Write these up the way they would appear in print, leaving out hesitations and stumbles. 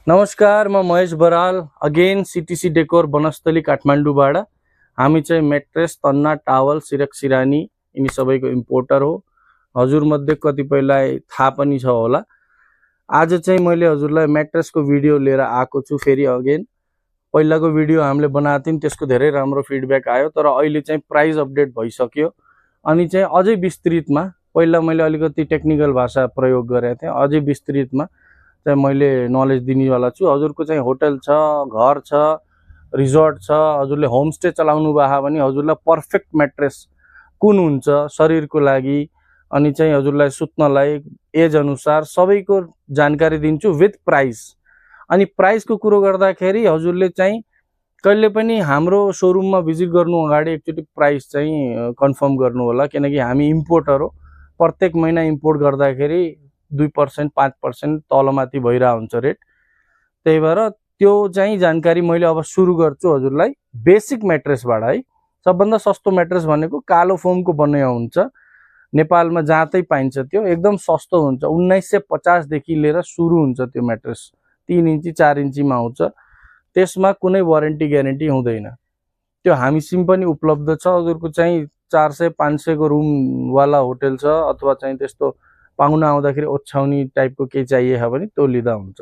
नमस्कार, म Mahesh Baral again CTC decor Banasthali काठमाडौँबाट। हामी चाहिँ मेट्रेस, तन्ना, टावल, सिरक सिरानी यिनी सबैको इम्पोर्टर हो। हजुरमध्ये कतिपयलाई थाहा पनि छ होला। आज चाहिँ मैले हजुरलाई मेट्रेसको भिडियो लिएर आएको छु फेरि अगेन। पहिलाको भिडियो हामीले बनाएको थियौँ, त्यसको धेरै राम्रो फिडब्याक आयो, तर अहिले चाहिँ प्राइस अपडेट भइसक्यो। अनि चाहिँ अझै विस्तृतमा, पहिला मैले अलिकति टेक्निकल भाषा प्रयोग गरेको थिएँ, अझै विस्तृतमा चाहिँ मैले नलेज दिनेवाला छु। हजुरको चाहिँ होटल छ, घर छ, रिजोर्ट छ, हजुरले होमस्टे चलाउनु भयो भने हजुरलाई पर्फेक्ट मेट्रेस कुन हुन्छ शरीरको लागि, अनि चाहिँ हजुरलाई सुत्नलाई एज अनुसार सबैको जानकारी दिन्छु विथ प्राइस। अनि प्राइसको कुरो गर्दाखेरि हजुरले चाहिँ कहिले पनि हाम्रो सोरुममा भिजिट गर्नु अगाडि एकचोटि प्राइस चाहिँ कन्फर्म गर्नु होला, किनकि हामी इम्पोर्टर हो। प्रत्येक महिना इम्पोर्ट गर्दाखेरि 2% 5% तलमाथि भइरहेको हुन्छ रेट। त्यही भएर त्यो चाहिँ जानकारी मैले अब सुरु गर्छु हजुरलाई बेसिक मेट्रेसबाट है। सबभन्दा सस्तो मेट्रेस भनेको कालो फोमको बनेको हुन्छ, नेपालमा जहाँ पाइन्छ त्यो एकदम सस्तो हुन्छ। 1950 देखि लिएर सुरु हुन्छ त्यो मेट्रेस। 3 इन्ची 4 इन्चीमा आउँछ, त्यसमा कुनै वारेन्टी ग्यारेन्टी हुँदैन। त्यो हामीसिम पनि उपलब्ध छ। हजुरको चाहिँ 400-500 को रुमवाला होटल छ अथवा चाहिँ त्यस्तो पाहुना आउँदाखेरि ओछ्याउने टाइपको केही चाहिए भने त्यो लिँदा हुन्छ।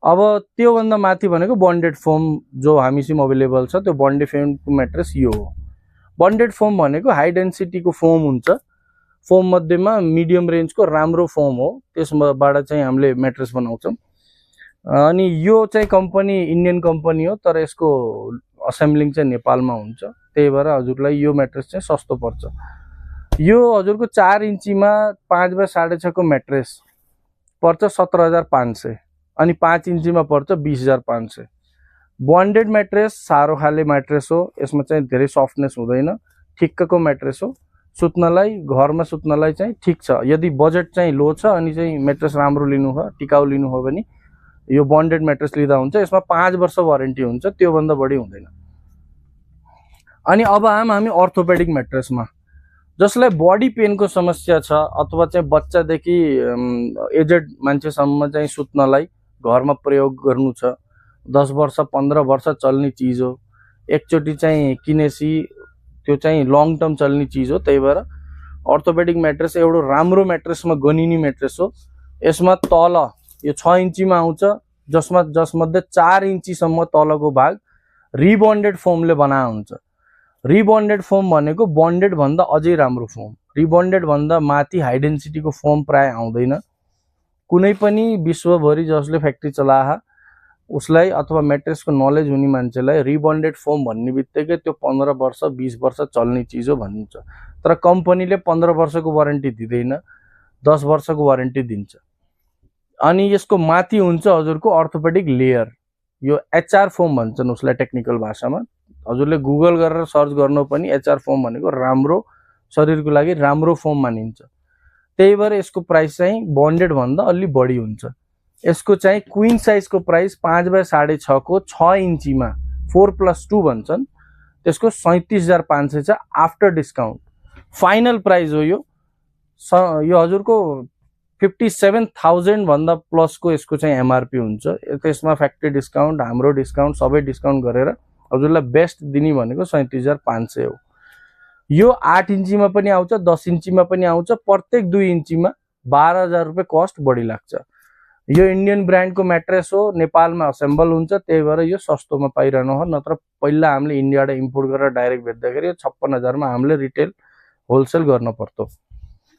अब त्योभन्दा माथि भनेको बन्डेड फोम जो हामीसिम अवेलेबल छ, त्यो बन्डेड फोमको मेट्रेस यो हो। बन्डेड फोम भनेको हाई डेन्सिटीको फोम हुन्छ। फोम मध्येमा मिडियम रेन्जको राम्रो फोम हो, त्यसबाट चाहिँ हामीले मेट्रेस बनाउँछौँ। अनि यो चाहिँ कम्पनी इंडियन कम्पनी हो, तर यसको असेम्बलिङ चाहिँ नेपालमा हुन्छ। त्यही भएर हजुरलाई यो मेट्रेस चाहिँ सस्तो पर्छ। यो हजुरको 4 इन्चीमा 5 बाई 6.5 को मेट्रेस पर्छ 17,500, अनि 5 इन्चीमा पर्छ 20,500। बन्डेड मेट्रेस सारो खाले मेट्रेस हो, यसमा चाहिँ धेरै सफ्टनेस हुँदैन, ठिक्कको मेट्रेस हो। सुत्नलाई, घरमा सुत्नलाई चाहिँ ठिक छ। यदि बजेट चाहिँ लो छ अनि चाहिँ मेट्रेस राम्रो लिनु हो, टिकाउ लिनु हो भने यो बन्डेड मेट्रेस लिँदा हुन्छ। यसमा 5 वर्ष वारेन्टी हुन्छ, त्योभन्दा बढी हुँदैन। अनि अब हामी अर्थोपेडिक मेट्रेसमा, जसलाई बडी पेनको समस्या छ अथवा चाहिँ बच्चादेखि एजेड मान्छेसम्म चाहिँ सुत्नलाई घरमा प्रयोग गर्नु छ। 10 वर्ष 15 वर्ष चल्ने चिज हो। एकचोटि चाहिँ किनेसी त्यो चाहिँ लङ टर्म चल्ने चिज हो। त्यही भएर अर्थोपेडिक मेट्रेस एउटा राम्रो मेट्रेसमा गनिने मेट्रेस हो। यसमा तल यो 6 इन्चीमा आउँछ, जसमध्ये 4 इन्चीसम्म तलको भाग रिबन्डेड फोमले बनाएको हुन्छ। रिबन्डेड फोम भनेको बन्डेड भन्दा अझै राम्रो फोम। रिबन्डेड भन्दा माथि हाई डेन्सिटीको फोम प्राय आउँदैन। कुनै पनि विश्वभरि जसले फ्याक्ट्री चलाहा उसलाई अथवा मेट्रेसको नलेज हुने मान्छेलाई रिबन्डेड फोम भन्ने बित्तिकै त्यो 15 वर्ष 20 वर्ष चल्ने चिज हो भनिन्छ। तर कम्पनीले 15 वर्षको वारेन्टी दिँदैन, 10 वर्षको वारेन्टी दिन्छ। अनि यसको माथि हुन्छ हजुरको अर्थोपेडिक लेयर, यो एचआर फोम भन्छन् उसलाई टेक्निकल भाषामा। हजुरले गुगल गरेर सर्च गर्नु पनि एचआर फोम भनेको राम्रो, शरीरको लागि राम्रो फोम मानिन्छ। त्यही भएर यसको प्राइस चाहिँ बन्डेड भन्दा अलि बढी हुन्छ। यसको चाहिँ क्वीन साइजको प्राइस 5 बाई 6.5 को 6 इन्चीमा 4+2 भन्छन्, त्यसको 37,500 छ आफ्टर डिस्काउन्ट। फाइनल प्राइस हो यो हजुरको 57,000 भन्दा प्लसको यसको चाहिँ एमआरपी हुन्छ। त्यसमा फ्याक्ट्री डिस्काउन्ट, हाम्रो डिस्काउन्ट, सबै डिस्काउन्ट गरेर हजुरलाई बेस्ट दिने भनेको 37,500 हो। यो 8 इन्चीमा पनि आउँछ, 10 इन्चीमा पनि आउँछ। प्रत्येक 2 इन्चीमा 12,000 रुपियाँ कस्ट बढी लाग्छ। यो इन्डियन ब्रान्डको मेट्रेस हो, नेपालमा असेम्बल हुन्छ, त्यही भएर यो सस्तोमा पाइरहनु हो। नत्र पहिला हामीले इन्डियाबाट इम्पोर्ट गरेर डाइरेक्ट बेच्दाखेरि 56,000 मा हामीले रिटेल होलसेल गर्न पर्थ्यो।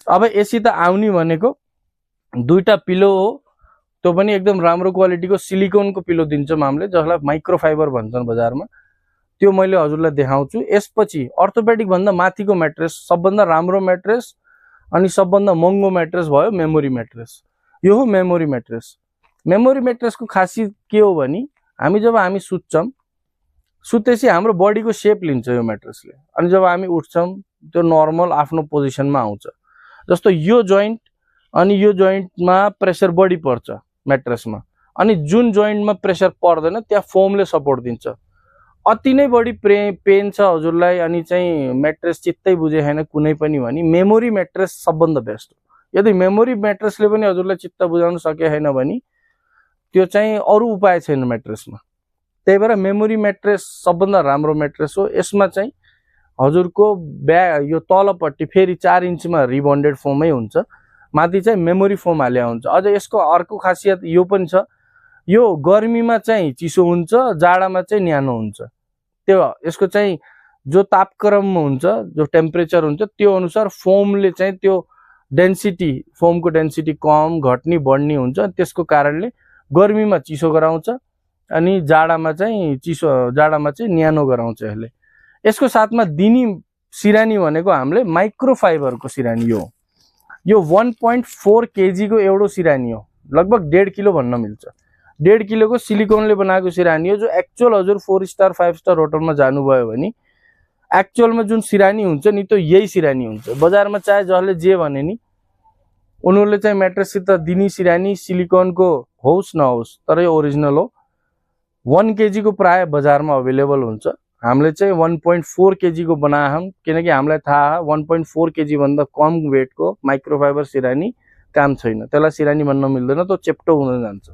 अब यसित आउने भनेको दुईटा पिलो हो, त्यो पनि एकदम राम्रो क्वालिटीको सिलिकोनको पिलो दिन्छौँ हामीले, जसलाई माइक्रोफाइबर भन्छन् बजारमा। त्यो मैले हजुरलाई देखाउँछु। यसपछि अर्थोपेडिक भन्दा माथिको मेट्रेस, सबभन्दा राम्रो मेट्रेस अनि सबभन्दा महँगो मेट्रेस भयो मेमोरी मेट्रेस। यो हो मेमोरी मेट्रेस। मेमोरी मेट्रेसको खासियत के हो भने हामी जब हामी सुत्छौँ, सुतेपछि हाम्रो बडीको सेप लिन्छ यो मेट्रेसले, अनि जब हामी उठ्छौँ त्यो नर्मल आफ्नो पोजिसनमा आउँछ। जस्तो यो जोइन्ट अनि यो जोइन्टमा प्रेसर बढी पर्छ मेट्रेसमा, अनि जुन जोइन्टमा प्रेसर पर्दैन त्यहाँ फोमले सपोर्ट दिन्छ। अति नै बढी पेन छ हजुरलाई अनि चाहिँ मेट्रेस चित्तै बुझे छैन कुनै पनि भने मेमोरी मेट्रेस सबभन्दा बेस्ट हो। यदि मेमोरी मेट्रेसले पनि हजुरलाई चित्त बुझाउन सके छैन भने त्यो चाहिँ अरू उपाय छैन म्याट्रेसमा। त्यही भएर मेमोरी म्याट्रेस सबभन्दा राम्रो म्याट्रेस हो। यसमा चाहिँ हजुरको यो तलपट्टि फेरि 4 इन्चमा रिबन्डेड फोमै हुन्छ, माथि चाहिँ मेमोरी फोम हाल्या हुन्छ। अझ यसको अर्को खासियत यो पनि छ, यो गर्मीमा चाहिँ चिसो हुन्छ, जाडामा चाहिँ न्यानो हुन्छ। त्यो यसको चाहिँ जो तापक्रम हुन्छ, जो टेम्परेचर हुन्छ, त्यो अनुसार फोमले चाहिँ त्यो डेन्सिटी, फोमको डेन्सिटी कम घट्ने बढ्ने हुन्छ। त्यसको कारणले गर्मीमा चिसो गराउँछ अनि जाडामा चाहिँ न्यानो गराउँछ यसले। यसको साथमा दिने सिरानी भनेको हामीले माइक्रोफाइबरको सिरानी यो 1.4 केजीको एउटो सिरानी हो, लगभग 1.5 किलो भन्न मिल्छ। 1.5 किलोको सिलिकोनले बनाएको सिरानी हो, जो एक्चुअल हजुर 4 स्टार 5 स्टार होटलमा जानुभयो भने एक्चुअलमा जुन सिरानी हुन्छ नि त्यो यही सिरानी हुन्छ। बजारमा चाहे जसले जे भने नि उनीहरूले चाहिँ म्याट्रेससित दिने सिरानी सिलिकोनको होस् नहोस्, तर यो ओरिजिनल हो। 1 केजीको प्राय बजारमा अवेलेबल हुन्छ। हामीले चाहिँ 1.4 केजीको बनायौँ, किनकि हामीलाई थाहा 1.4 केजी भन्दा कम वेटको माइक्रोफाइबर सिरानी काम छैन, त्यसलाई सिरानी भन्न मिल्दैन, त्यो चेप्टो हुन जान्छ।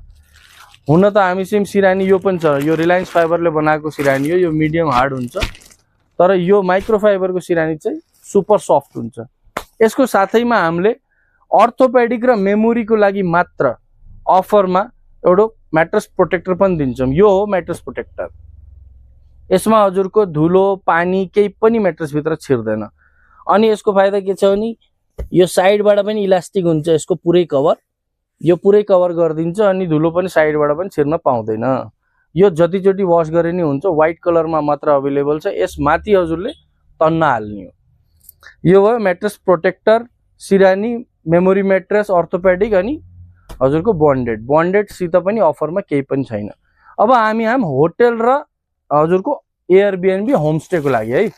हुन त हामीसँग सिरानी यो पनि छ, यो रिलायन्स फाइबरले बनाएको सिरानी हो, यो मिडियम हार्ड हुन्छ, तर यो माइक्रोफाइबरको सिरानी चाहिँ सुपर सफ्ट हुन्छ। यसको साथैमा हामीले अर्थोपेडिक र मेमोरीको लागि मात्र अफरमा एउटा म्याट्रेस प्रोटेक्टर पनि दिन्छौँ। यो हो म्याट्रेस प्रोटेक्टर। यसमा हजुरको धुलो पानी केही पनि म्याट्रेसभित्र छिर्दैन। अनि यसको फाइदा के छ भने यो साइडबाट पनि इलास्टिक हुन्छ, यसको पुरै कभर, यो पुरै कभर गरिदिन्छ अनि धुलो पनि साइडबाट पनि छिर्न पाउँदैन। यो जतिचोटि वास गरे नि हुन्छ। व्हाइट कलरमा मात्र अवेलेबल छ। यसमाथि हजुरले तन्ना हाल्ने हो। यो भयो म्याट्रेस प्रोटेक्टर, सिरानी, मेमोरी म्याट्रेस, अर्थोपेडिक अनि हजुरको बन्डेड सित पनि अफरमा केही पनि छैन। अब हामी होटल र हजुरको एयरबिएनबी होमस्टेको लागि है।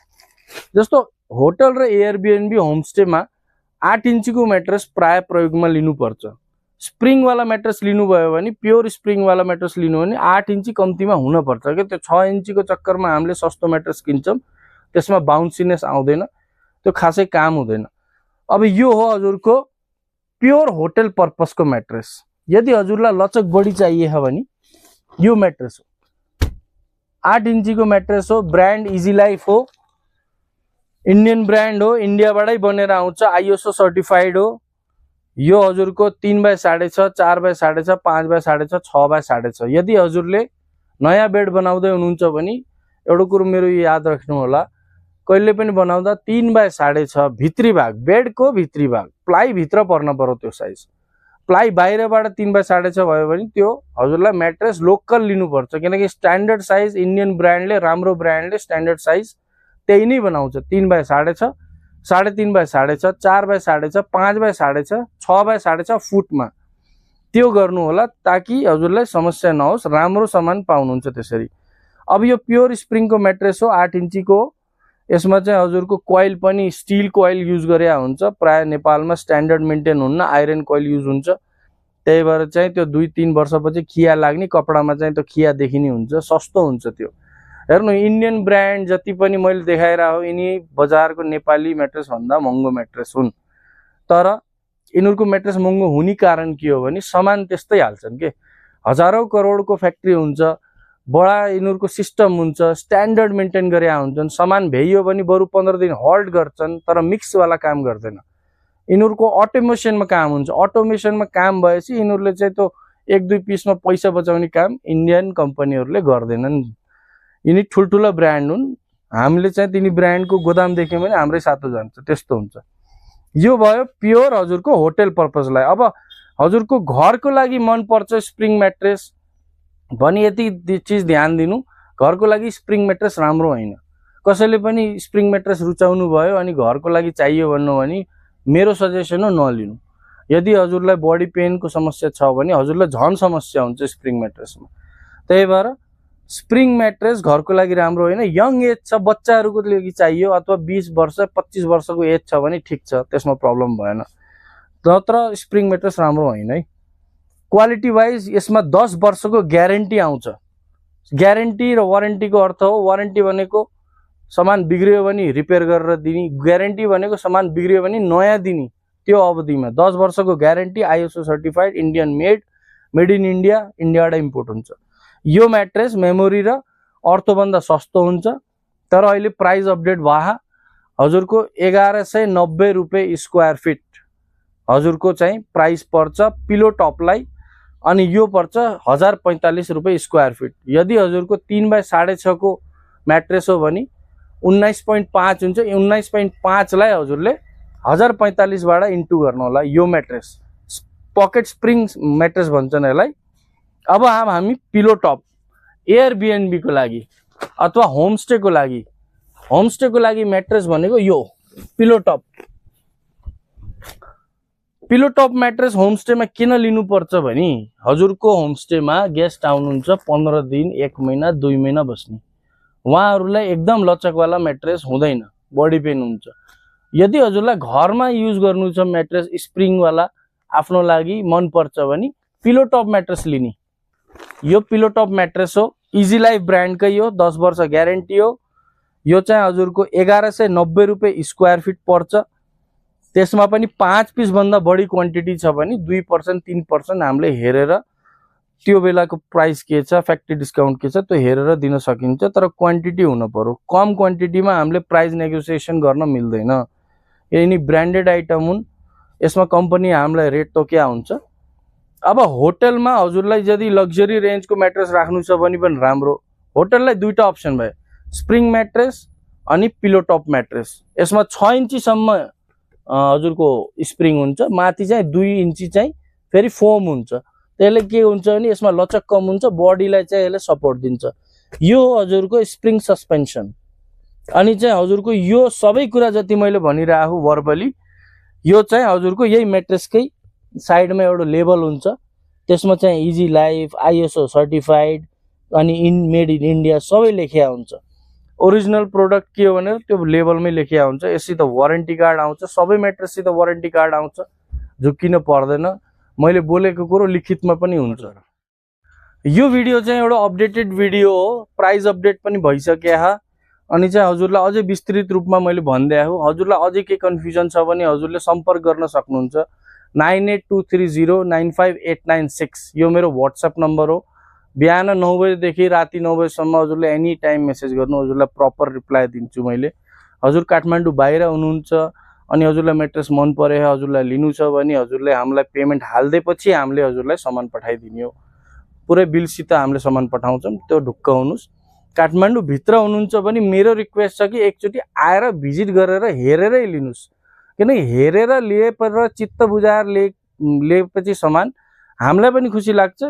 जस्तो होटल र एयरबिएनबी होमस्टेमा 8 इन्चीको म्याट्रेस प्राय प्रयोगमा लिनुपर्छ। स्प्रिङवाला म्याट्रेस लिनुभयो भने, प्योर स्प्रिङवाला म्याट्रेस लिनु भने 8 इन्ची कम्तीमा हुनपर्छ के। त्यो 6 इन्चीको चक्करमा हामीले सस्तो म्याट्रेस किन्छौँ, त्यसमा बाउन्सीनेस आउँदैन, त्यो खासै काम हुँदैन। अब यो हो हजुरको प्योर होटल पर्पसको म्याट्रेस। यदि हजुरलाई लचक बढी चाहिए भने यो म्याट्रेस हो। 8 इन्चीको म्याट्रेस हो, ब्रान्ड इजी लाइफ हो, इन्डियन ब्रान्ड हो, इन्डियाबाटै बनेर आउँछ, आइएसओ सर्टिफाइड हो। यो हजुरको 3/6.5, 4/6.5, 5/6.5, 6/6.5। यदि हजुरले नयाँ बेड बनाउँदै हुनुहुन्छ भने एउटा कुरो मेरो याद राख्नु होला, कहिले पनि बनाउँदा 3/6.5 भित्री भाग, बेडको भित्री भाग प्लाई भित्र पर्न पर्यो त्यो साइज। प्लाई बाहिरबाट 3/6.5 भयो भने त्यो हजुरलाई म्याट्रेस लोकल लिनुपर्छ, किनकि स्ट्यान्डर्ड साइज इन्डियन ब्रान्डले, राम्रो ब्रान्डले स्ट्यान्डर्ड साइज त्यही नै बनाउँछ। 3/6.5, 3.5/6.5, 4/6.5, 5/6.5, 6/6.5 फुटमा त्यो गर्नु होला, ताकि हजुरलाई समस्या नहोस्, राम्रो सामान पाउनुहुन्छ त्यसरी। अब यो प्योर स्प्रिङको म्याट्रेस हो, 8 इन्चीको। यसमा चाहिँ हजुरको कोइल पनि स्टिल कोइल युज गरे हुन्छ। प्राय नेपालमा स्ट्यान्डर्ड मेन्टेन हुन्न, आइरन कोइल युज हुन्छ। त्यही भएर चाहिँ त्यो 2-3 वर्षपछि खिया लाग्ने, कपडामा चाहिँ त्यो खिया देखिने हुन्छ, सस्तो हुन्छ त्यो। हेर्नु, इन्डियन ब्रान्ड जति पनि मैले देखाइरहेको यिनी बजारको नेपाली म्याट्रेस भन्दा महँगो म्याट्रेस हुन्। तर यिनीहरूको म्याट्रेस महँगो हुने कारण के हो भने सामान त्यस्तै हाल्छन् के। हजारौं करोडको फ्याक्ट्री हुन्छ, बडा यिनीहरूको सिस्टम हुन्छ, स्ट्यान्डर्ड मेन्टेन गरे हुन्छन्। सामान भ्याइयो भने बरु 15 दिन होल्ड गर्छन्, तर मिक्सवाला काम गर्दैन। यिनीहरूको अटोमेसनमा काम हुन्छ। अटोमेसनमा काम भएपछि यिनीहरूले चाहिँ त्यो 1-2 पिसमा पैसा बचाउने काम इन्डियन कम्पनीहरूले गर्दैनन्। यिनी ठुल्ठुला ब्रान्ड हुन्, हामीले चाहिँ तिनी ब्रान्डको गोदाम देख्यौँ भने हाम्रै सातो जान्छ, त्यस्तो हुन्छ। यो भयो प्योर हजुरको होटल पर्पजलाई। अब हजुरको घरको लागि मन पर्छ स्प्रिङ म्याट्रेस भने यति चीज ध्यान दिनु, घरको लागि स्प्रिङ म्याट्रेस राम्रो होइन। कसैले पनि स्प्रिङ म्याट्रेस रुचाउनु भयो अनि घरको लागि चाहियो भन्नु भने मेरो सजेसन हो नलिनु। यदि हजुरलाई बडी पेनको समस्या छ भने हजुरलाई झन समस्या हुन्छ स्प्रिङ म्याट्रेसमा। त्यही भएर स्प्रिङ म्याट्रेस घरको लागि राम्रो होइन। यङ एज छ, बच्चाहरूको लागि चाहियो, अथवा 20 वर्ष 25 वर्षको एज छ भने ठिक छ, त्यसमा प्रब्लम भएन। नत्र स्प्रिङ म्याट्रेस राम्रो होइन है। क्वालिटी वाइज यसमा 10 वर्षको ग्यारेन्टी आउँछ। ग्यारेन्टी र वारेन्टीको अर्थ हो, वारेन्टी भनेको सामान बिग्रियो भने रिपेयर गरेर दिने, ग्यारेन्टी भनेको सामान बिग्रियो भने नयाँ दिने। त्यो अवधिमा 10 वर्षको guarantee, ISO certified, Indian made, made in India, इन्डियाबाट इम्पोर्ट हुन्छ। यो म्याट्रेस मेमोरी र अर्थोभन्दा सस्तो हुन्छ, तर अहिले प्राइस अपडेट भयो हजुरको 1190 रुपियाँ स्क्वायर फिट हजुरको चाहिँ प्राइस पर्छ पिलो टपलाई, अनि यो पर्छ 1045 रुपियाँ स्क्वायर फिट। यदि हजुरको 3/6.5 को म्याट्रेस हो भने 19.5 हुन्छ। 19.5 लाई हजुरले 1045 बाट इन्टु गर्नु होला। यो म्याट्रेस पकेट स्प्रिङ म्याट्रेस भन्छन् यसलाई। अब हामी पिलो टप एयरबिएनबी को लागि अथवा होमस्टे को लागि, म्याट्रेस भनेको यो पिलो टप। पिलो टप म्याट्रेस होमस्टेमा किन लिनुपर्छ भने हजुरको होमस्टेमा गेस्ट आउनुहुन्छ 15 दिन, 1 महिना, 2 महिना बस्ने, उहाँहरूलाई एकदम लचकवाला म्याट्रेस हुँदैन, बडी पेन हुन्छ। यदि हजुरलाई घरमा युज गर्नु छ म्याट्रेस स्प्रिङवाला आफ्नो लागि मन पर्छ भने पिलो टप म्याट्रेस लिने। यो पिलो टप म्याट्रेस हो, इजी लाइफ ब्रान्डकै हो, 10 वर्ष ग्यारेन्टी हो। यो चाहिँ हजुरको 1190 रुपियाँ स्क्वायर फिट पर्छ। त्यसमा पनि 5 पिस भन्दा बढी क्वान्टिटी छ भने 2% 3% हामीले हेरेर त्यो बेलाको प्राइस के छ, फ्याक्ट्री डिस्काउन्ट के छ त्यो हेरेर दिन सकिन्छ, तर क्वान्टिटी हुन पर्यो। कम क्वान्टिटीमा हामीले प्राइस नेगोसिएसन गर्न मिल्दैन। यिनी ब्रान्डेड आइटम हुन्, यसमा कम्पनी हामीलाई रेट तोक्या हुन्छ। अब होटलमा हजुरलाई यदि लग्जरी रेन्जको म्याट्रेस राख्नु छ भने पनि राम्रो। होटललाई दुईटा अप्सन भयो, स्प्रिङ म्याट्रेस अनि पिलो टप म्याट्रेस। यसमा 6 इन्चीसम्म हजुरको स्प्रिङ हुन्छ, माथि चाहिँ 2 इन्ची चाहिँ फेरि फोम हुन्छ। त्यसले के हुन्छ भने यसमा लचक कम हुन्छ, बडीलाई चाहिँ यसले सपोर्ट दिन्छ। यो हजुरको स्प्रिङ सस्पेन्सन। अनि चाहिँ हजुरको यो सबै कुरा जति मैले भनिरहेको वर्बली, यो चाहिँ हजुरको यही म्याट्रेसकै साइडमा एउटा लेबल हुन्छ, त्यसमा चाहिँ इजी लाइफ, आइएसओ सर्टिफाइड अनि मेड इन इन्डिया सबै लेखिया हुन्छ। ओरिजिनल प्रोडक्ट के हो भनेर त्यो लेबलमै लेखिया हुन्छ। यससित वारेन्टी कार्ड आउँछ, सबै म्याट्रेससित वारेन्टी कार्ड आउँछ, झुक्किन पर्दैन। मैले बोलेको कुरो लिखितमा पनि हुन्छ। यो भिडियो चाहिँ एउटा अपडेटेड भिडियो हो, प्राइस अपडेट पनि भइसक्यो। अनि चाहिँ हजुरलाई अझै विस्तृत रूपमा मैले भन्दै हो। हजुरलाई अझै के कन्फ्युजन छ भने हजुरले सम्पर्क गर्न सक्नुहुन्छ 9823095896। यो मेरो व्हाट्सएप नम्बर हो। बिहान 9 बजेदेखि राति 9 बजेसम्म हजुरले एनी टाइम मेसेज गर्नु, हजुरलाई प्रपर रिप्लाई दिन्छु मैले। हजुर काठमाडौँ बाहिर हुनुहुन्छ अनि हजुरलाई म्याट्रेस मन पर्यो, हजुरलाई लिनु छ भने हजुरले हामीलाई पेमेन्ट हाल्दैपछि हामीले हजुरलाई सामान पठाइदिने हो। पुरै बिलसित हामीले सामान पठाउँछौँ, त्यो ढुक्क हुनुहोस्। काठमाडौँ भित्र हुनुहुन्छ भने मेरो रिक्वेस्ट छ कि एकचोटि आएर भिजिट गरेर हेरेरै लिनुहोस्, किनकि हेरेर लिएपछि चित्त बुझाएर लिएपछि सामान हामीलाई पनि खुसी लाग्छ,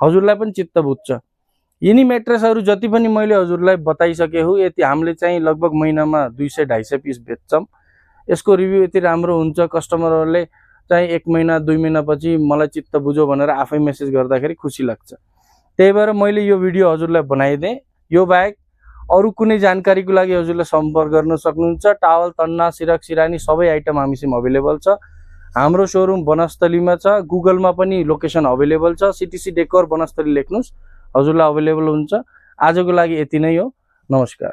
हजुरलाई पनि चित्त बुझ्छ। यिनी म्याट्रेसहरू जति पनि मैले हजुरलाई बताइसके हुँ, यति हामीले चाहिँ लगभग महिनामा 200-250 पिस बेच्छौँ। यसको रिभ्यू यति राम्रो हुन्छ, कस्टमरहरूले चाहिँ 1 महिना 2 महिनापछि मलाई चित्त बुझ्यो भनेर आफै मेसेज गर्दाखेरि खुसी लाग्छ। त्यही भएर मैले यो भिडियो हजुरलाई बनाइदिएँ। यो बाहेक अरू कुनै जानकारीको लागि हजुरले सम्पर्क गर्न सक्नुहुन्छ। टावल, तन्ना, सिरक, सिरानी सबै आइटम हामीसँग अवेलेबल छ। हाम्रो शोरूम बनस्थलीमा छ, गुगलमा पनि लोकेसन अवेलेबल छ, सीटीसी डेकोर बनस्थली लेख्नुस् हजुरलाई अवेलेबल हुन्छ। आजको लागि यति नै हो, नमस्कार।